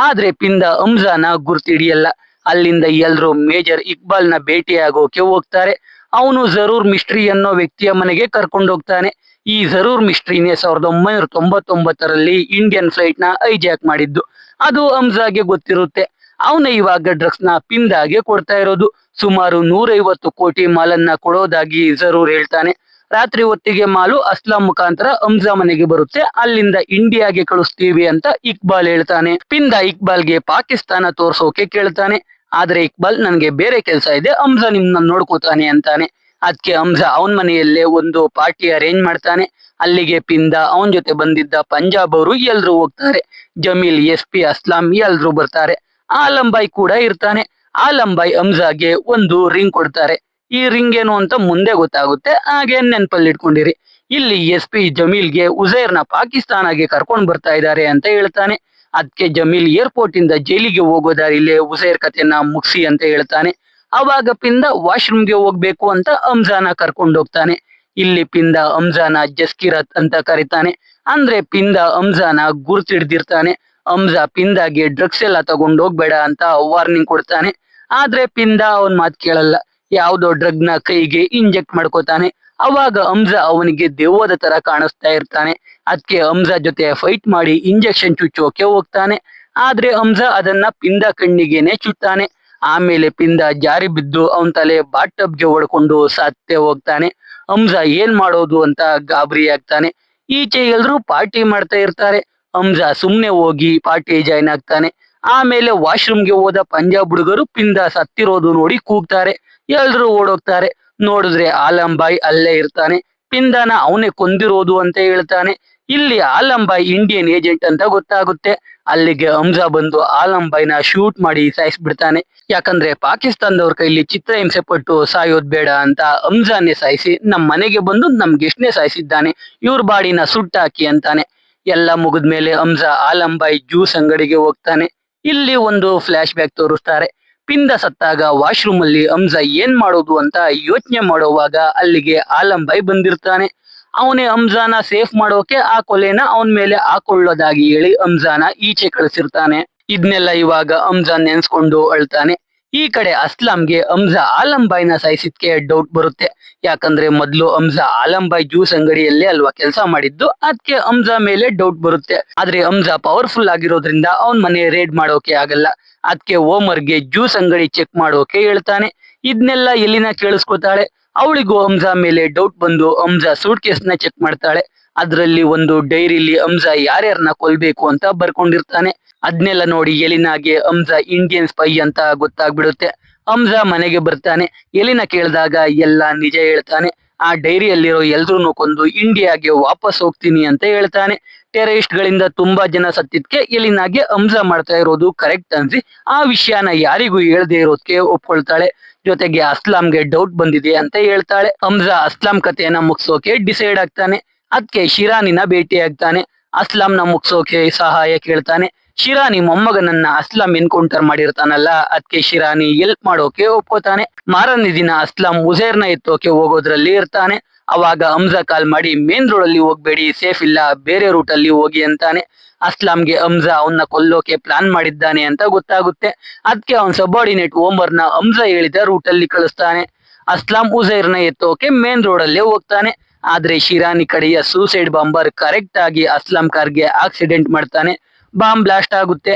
ಆದ್ರೆ ಪಿಂದಾ ಹಮ್ಜಾನ ಗುರ್ತಿಡಿಯಲ್ಲ. ಅಲ್ಲಿಂದ ಎಲ್ರು ಮೇಜರ್ ಇಕ್ಬಾಲ್ ನ ಭೇಟಿ ಆಗೋಕೆ ಹೋಗ್ತಾರೆ. ಅವನು ಜರೂರ್ ಮಿಸ್ಟ್ರಿ ಅನ್ನೋ ವ್ಯಕ್ತಿಯ ಮನೆಗೆ ಕರ್ಕೊಂಡು ಹೋಗ್ತಾನೆ. ಈ ಜರೂರ್ ಮಿಸ್ಟ್ರಿನೇ 1999ರಲ್ಲಿ ಇಂಡಿಯನ್ ಫ್ಲೈಟ್ ನ ಹೈಜಾಕ್ ಮಾಡಿದ್ದು. ಅದು ಹಮ್ಜಾಗೆ ಗೊತ್ತಿರುತ್ತೆ. ಅವನ ಇವಾಗ ಡ್ರಗ್ಸ್ ನ ಪಿಂದಾಗೆ ಕೊಡ್ತಾ ಇರೋದು. ಸುಮಾರು 150 ಕೋಟಿ ಮಾಲನ್ನ ಕೊಡೋದಾಗಿ ಜರೂರ್ ಹೇಳ್ತಾನೆ. ರಾತ್ರಿ ಹೊತ್ತಿಗೆ ಮಾಲು ಅಸ್ಲಾಂ ಮುಖಾಂತರ ಹಮ್ಜಾ ಮನೆಗೆ ಬರುತ್ತೆ. ಅಲ್ಲಿಂದ ಇಂಡಿಯಾಗೆ ಕಳಿಸ್ತೀವಿ ಅಂತ ಇಕ್ಬಾಲ್ ಹೇಳ್ತಾನೆ. ಪಿಂದಾ ಇಕ್ಬಾಲ್ಗೆ ಪಾಕಿಸ್ತಾನ ತೋರ್ಸೋಕೆ ಕೇಳ್ತಾನೆ. ಆದ್ರೆ ಇಕ್ಬಾಲ್ ನನ್ಗೆ ಬೇರೆ ಕೆಲಸ ಇದೆ, ಹಮ್ಜಾ ನಿಮ್ನ ನೋಡ್ಕೋತಾನೆ ಅಂತಾನೆ. ಅದಕ್ಕೆ ಹಮ್ಜಾ ಅವನ್ ಮನೆಯಲ್ಲೇ ಒಂದು ಪಾರ್ಟಿ ಅರೇಂಜ್ ಮಾಡ್ತಾನೆ. ಅಲ್ಲಿಗೆ ಪಿಂದ ಅವನ್ ಜೊತೆ ಬಂದಿದ್ದ ಪಂಜಾಬ್ ಅವರು ಎಲ್ರು ಹೋಗ್ತಾರೆ. ಜಮೀಲ್, SP, ಅಸ್ಲಾಂ ಎಲ್ರು ಬರ್ತಾರೆ. ಆಲಂಬಾಯಿ ಕೂಡ ಇರ್ತಾನೆ. ಆಲಂಬಾಯಿ ಹಂಜಾಗೆ ಒಂದು ರಿಂಗ್ ಕೊಡ್ತಾರೆ. ಈ ರಿಂಗ್ ಏನು ಅಂತ ಮುಂದೆ ಗೊತ್ತಾಗುತ್ತೆ, ಹಾಗೆ ನೆನ್ಪಲ್ಲಿ ಇಟ್ಕೊಂಡಿರಿ. ಇಲ್ಲಿ SP ಜಮೀಲ್ಗೆ ಉಜೈರ್ನ ಪಾಕಿಸ್ತಾನಗೆ ಕರ್ಕೊಂಡ್ ಬರ್ತಾ ಇದ್ದಾರೆ ಅಂತ ಹೇಳ್ತಾನೆ. ಅದಕ್ಕೆ ಜಮೀಲ್ ಏರ್ಪೋರ್ಟ್ ಇಂದ ಜೈಲಿಗೆ ಹೋಗೋ ದಾರಿಲೇ ಉಜೈರ್ ಕತೆನ ಮುಗಿಸಿ ಅಂತ ಹೇಳ್ತಾನೆ. ಅವಾಗ ಪಿಂದ ವಾಶ್ರೂಮ್ಗೆ ಹೋಗ್ಬೇಕು ಅಂತ ಹಂಜಾನ ಕರ್ಕೊಂಡು ಹೋಗ್ತಾನೆ. ಇಲ್ಲಿ ಪಿಂದ ಹಂಜಾನ ಜಸ್ಕಿರತ್ ಅಂತ ಕರೀತಾನೆ. ಅಂದ್ರೆ ಪಿಂದ ಹಂಜಾನ ಗುರ್ತಿಡ್ದಿರ್ತಾನೆ. ಹಂಜಾ ಪಿಂದಾಗೆ ಡ್ರಗ್ಸ್ ಎಲ್ಲ ತಗೊಂಡ್ ಹೋಗ್ಬೇಡ ಅಂತ ವಾರ್ನಿಂಗ್ ಕೊಡ್ತಾನೆ. ಆದ್ರೆ ಪಿಂದ ಅವನ್ ಮಾತ್ ಕೇಳಲ್ಲ. ಯಾವ್ದೋ ಡ್ರಗ್ ನ ಕೈಗೆ ಇಂಜೆಕ್ಟ್ ಮಾಡ್ಕೋತಾನೆ. ಅವಾಗ ಹಂಜಾ ಅವನಿಗೆ ದೆವ್ವದ ತರ ಕಾಣಿಸ್ತಾ ಇರ್ತಾನೆ. ಅದಕ್ಕೆ ಹಂಜಾ ಜೊತೆ ಫೈಟ್ ಮಾಡಿ ಇಂಜೆಕ್ಷನ್ ಚುಚ್ಚೋಕೆ ಹೋಗ್ತಾನೆ. ಆದ್ರೆ ಹಂಜಾ ಅದನ್ನ ಪಿಂದ ಕಣ್ಣಿಗೆನೆ ಚುಚ್ತಾನೆ. ಆಮೇಲೆ ಪಿಂದ ಜಾರಿ ಬಿದ್ದು ಅವನ್ ತಲೆ ಬಾತ್ ಟಬ್ಗೆ ಹೊಡ್ಕೊಂಡು ಸತ್ತೇ ಹೋಗ್ತಾನೆ. ಹಂಜಾ ಏನ್ ಮಾಡೋದು ಅಂತ ಗಾಬರಿ ಆಗ್ತಾನೆ. ಈಚೆ ಎಲ್ರು ಪಾರ್ಟಿ ಮಾಡ್ತಾ ಇರ್ತಾರೆ. ಹಂಜಾ ಸುಮ್ನೆ ಹೋಗಿ ಪಾರ್ಟಿ ಜಾಯ್ನ್ ಆಗ್ತಾನೆ. ಆಮೇಲೆ ವಾಶ್ರೂಮ್ಗೆ ಹೋದ ಪಂಜಾಬ್ ಹುಡುಗರು ಪಿಂದ ಸತ್ತಿರೋದು ನೋಡಿ ಕೂಗ್ತಾರೆ. ಎಲ್ರು ಓಡೋಗ್ತಾರೆ. ನೋಡಿದ್ರೆ ಆಲಂಬಾಯಿ ಅಲ್ಲೇ ಇರ್ತಾನೆ. ಪಿಂದನ ಅವನೇ ಕೊಂದಿರೋದು ಅಂತ ಹೇಳ್ತಾನೆ. ಇಲ್ಲಿ ಆಲಂಬಾಯಿ ಇಂಡಿಯನ್ ಏಜೆಂಟ್ ಅಂತ ಗೊತ್ತಾಗುತ್ತೆ. ಅಲ್ಲಿಗೆ ಹಂಜಾ ಬಂದು ಆಲಂಬಾಯಿನ ಶೂಟ್ ಮಾಡಿ ಸಾಯಿಸ್ಬಿಡ್ತಾನೆ. ಯಾಕಂದ್ರೆ ಪಾಕಿಸ್ತಾನದವ್ರ ಕೈಲಿ ಚಿತ್ರಹಿಂಸೆ ಪಟ್ಟು ಸಾಯೋದ್ ಬೇಡ ಅಂತ ಹಂಜಾನೇ ಸಾಯಿಸಿ ನಮ್ ಮನೆಗೆ ಬಂದು ನಮ್ ಗೆಸ್ಟ್ನೇ ಸಾಯಿಸಿದ್ದಾನೆ, ಇವ್ರ ಬಾಡಿನ ಸುಟ್ಟಾಕಿ ಅಂತಾನೆ. ಎಲ್ಲ ಮುಗಿದ್ಮೇಲೆ ಹಂಜಾ ಆಲಂಬಾಯಿ ಜ್ಯೂಸ್ ಅಂಗಡಿಗೆ ಹೋಗ್ತಾನೆ. ಇಲ್ಲಿ ಒಂದು ಫ್ಲಾಶ್ ಬ್ಯಾಕ್ ತೋರಿಸ್ತಾರೆ. ಪಿಂದ ಸತ್ತಾಗ ವಾಶ್ರೂಮ್ ಅಲ್ಲಿ ಹಂಜಾ ಏನ್ ಮಾಡೋದು ಅಂತ ಯೋಚನೆ ಮಾಡೋವಾಗ ಅಲ್ಲಿಗೆ ಆಲಂಬಾಯಿ ಬಂದಿರ್ತಾನೆ. ಅವನೇ ಹಂಜಾನ ಸೇಫ್ ಮಾಡೋಕೆ ಆ ಕೊಲೆನ ಅವನ್ ಮೇಲೆ ಹಾಕೊಳ್ಳೋದಾಗಿ ಹೇಳಿ ಹಂಜಾನ ಈಚೆ ಕಳಿಸಿರ್ತಾನೆ. ಇದನ್ನೆಲ್ಲ ಇವಾಗ ಹಂಜಾ ನೆನ್ಸ್ಕೊಂಡು ಅಳ್ತಾನೆ. ಈ ಕಡೆ ಅಸ್ಲಾಂಗೆ ಹಂಜಾ ಆಲಂಬಾಯಿನ ಸಾಯಿಸಿದ್ಕೆ ಡೌಟ್ ಬರುತ್ತೆ. ಯಾಕಂದ್ರೆ ಮೊದ್ಲು ಹಂಜಾ ಆಲಂಬಾಯಿ ಜ್ಯೂಸ್ ಅಂಗಡಿಯಲ್ಲೇ ಅಲ್ವಾ ಕೆಲಸ ಮಾಡಿದ್ದು, ಅದಕ್ಕೆ ಹಂಜಾ ಮೇಲೆ ಡೌಟ್ ಬರುತ್ತೆ. ಆದ್ರೆ ಹಂಜಾ ಪವರ್ಫುಲ್ ಆಗಿರೋದ್ರಿಂದ ಅವನ್ ಮನೆ ರೇಡ್ ಮಾಡೋಕೆ ಆಗಲ್ಲ. ಅದಕ್ಕೆ ಓಮರ್ಗೆ ಜ್ಯೂಸ್ ಅಂಗಡಿ ಚೆಕ್ ಮಾಡೋಕೆ ಹೇಳ್ತಾನೆ. ಇದನ್ನೆಲ್ಲ ಎಲ್ಲಿನ ಕೇಳಿಸ್ಕೊತಾಳೆ. ಅವಳಿಗೂ ಹಂಜಾ ಮೇಲೆ ಡೌಟ್ ಬಂದು ಹಂಜಾ ಸೂಟ್ ಕೇಸ್ ನ ಚೆಕ್ ಮಾಡ್ತಾಳೆ. ಅದ್ರಲ್ಲಿ ಒಂದು ಡೈರಿಲಿ ಹಂಜಾ ಯಾರ್ಯಾರನ್ನ ಕೊಲ್ಬೇಕು ಅಂತ ಬರ್ಕೊಂಡಿರ್ತಾನೆ. ಅದ್ನೆಲ್ಲ ನೋಡಿ ಎಲಿನಾಗೆ ಹಂಜಾ ಇಂಡಿಯನ್ ಸ್ಪೈ ಅಂತ ಗೊತ್ತಾಗ್ಬಿಡುತ್ತೆ. ಹಂಜಾ ಮನೆಗೆ ಬರ್ತಾನೆ. ಎಲಿನ ಕೇಳಿದಾಗ ಎಲ್ಲ ನಿಜ ಹೇಳ್ತಾನೆ. ಆ ಡೈರಿಯಲ್ಲಿರೋ ಎಲ್ರೂನು ಕೊಂದು ಇಂಡಿಯಾಗೆ ವಾಪಸ್ ಹೋಗ್ತೀನಿ ಅಂತ ಹೇಳ್ತಾನೆ. ಟೆರರಿಸ್ಟ್ ಗಳಿಂದ ತುಂಬಾ ಜನ ಸತ್ತಿದ್ಕೆ ಎಲಿನಾಗೆ ಹಂಜಾ ಮಾಡ್ತಾ ಇರೋದು ಕರೆಕ್ಟ್ ಅನ್ಸಿ ಆ ವಿಷಯನ ಯಾರಿಗೂ ಹೇಳ್ದೆ ಇರೋದಕ್ಕೆ ಒಪ್ಕೊಳ್ತಾಳೆ. ಜೊತೆಗೆ ಅಸ್ಲಾಂಗೆ ಡೌಟ್ ಬಂದಿದೆ ಅಂತ ಹೇಳ್ತಾಳೆ. ಹಂಜಾ ಅಸ್ಲಾಂ ಕಥೆಯನ್ನ ಮುಗಿಸೋಕೆ ಡಿಸೈಡ್ ಆಗ್ತಾನೆ. ಅದಕ್ಕೆ ಶಿರಾನಿನ ಭೇಟಿ ಆಗ್ತಾನೆ. ಅಸ್ಲಾಂನ ಮುಗಿಸೋಕೆ ಸಹಾಯ ಕೇಳ್ತಾನೆ. ಶಿರಾನಿ ಮೊಮ್ಮಗನನ್ನ ಅಸ್ಲಾಂ ಎನ್ಕೌಂಟರ್ ಮಾಡಿರ್ತಾನಲ್ಲ, ಅದಕ್ಕೆ ಶಿರಾನಿ ಎಲ್ಪ್ ಮಾಡೋಕೆ ಒಪ್ಕೋತಾನೆ. ಮಾರನೇ ದಿನ ಅಸ್ಲಾಂ ಉಜೈರ್ನ ಎತ್ತೋಕೆ ಹೋಗೋದ್ರಲ್ಲಿ ಇರ್ತಾನೆ. ಅವಾಗ ಹಂಜಾ ಕಾಲ್ ಮಾಡಿ ಮೇನ್ ರೋಡ್ ಅಲ್ಲಿ ಹೋಗ್ಬೇಡಿ, ಸೇಫ್ ಇಲ್ಲ, ಬೇರೆ ರೂಟ್ ಅಲ್ಲಿ ಹೋಗಿ ಅಂತಾನೆ. ಅಸ್ಲಾಂಗೆ ಹಂಜಾ ಅವನ್ನ ಕೊಲ್ಲೋಕೆ ಪ್ಲಾನ್ ಮಾಡಿದ್ದಾನೆ ಅಂತ ಗೊತ್ತಾಗುತ್ತೆ. ಅದಕ್ಕೆ ಅವನ್ ಸಬಾರ್ಡಿನೇಟ್ ಓಮರ್ನ ಹಂಜಾ ಹೇಳಿದ ರೂಟ್ ಅಲ್ಲಿ ಕಳಿಸ್ತಾನೆ. ಅಸ್ಲಾಂ ಉಜೈರ್ನ ಎತ್ತೋಕೆ ಮೇನ್ ರೋಡ್ ಅಲ್ಲೇ ಹೋಗ್ತಾನೆ. ಆದ್ರೆ ಶಿರಾನಿ ಕಡೆಯ ಸೂಸೈಡ್ ಬಾಂಬರ್ ಕರೆಕ್ಟ್ ಆಗಿ ಅಸ್ಲಾಂ ಕಾರ್ಗೆ ಆಕ್ಸಿಡೆಂಟ್ ಮಾಡ್ತಾನೆ. ಬಾಂಬ್ ಬ್ಲಾಸ್ಟ್ ಆಗುತ್ತೆ.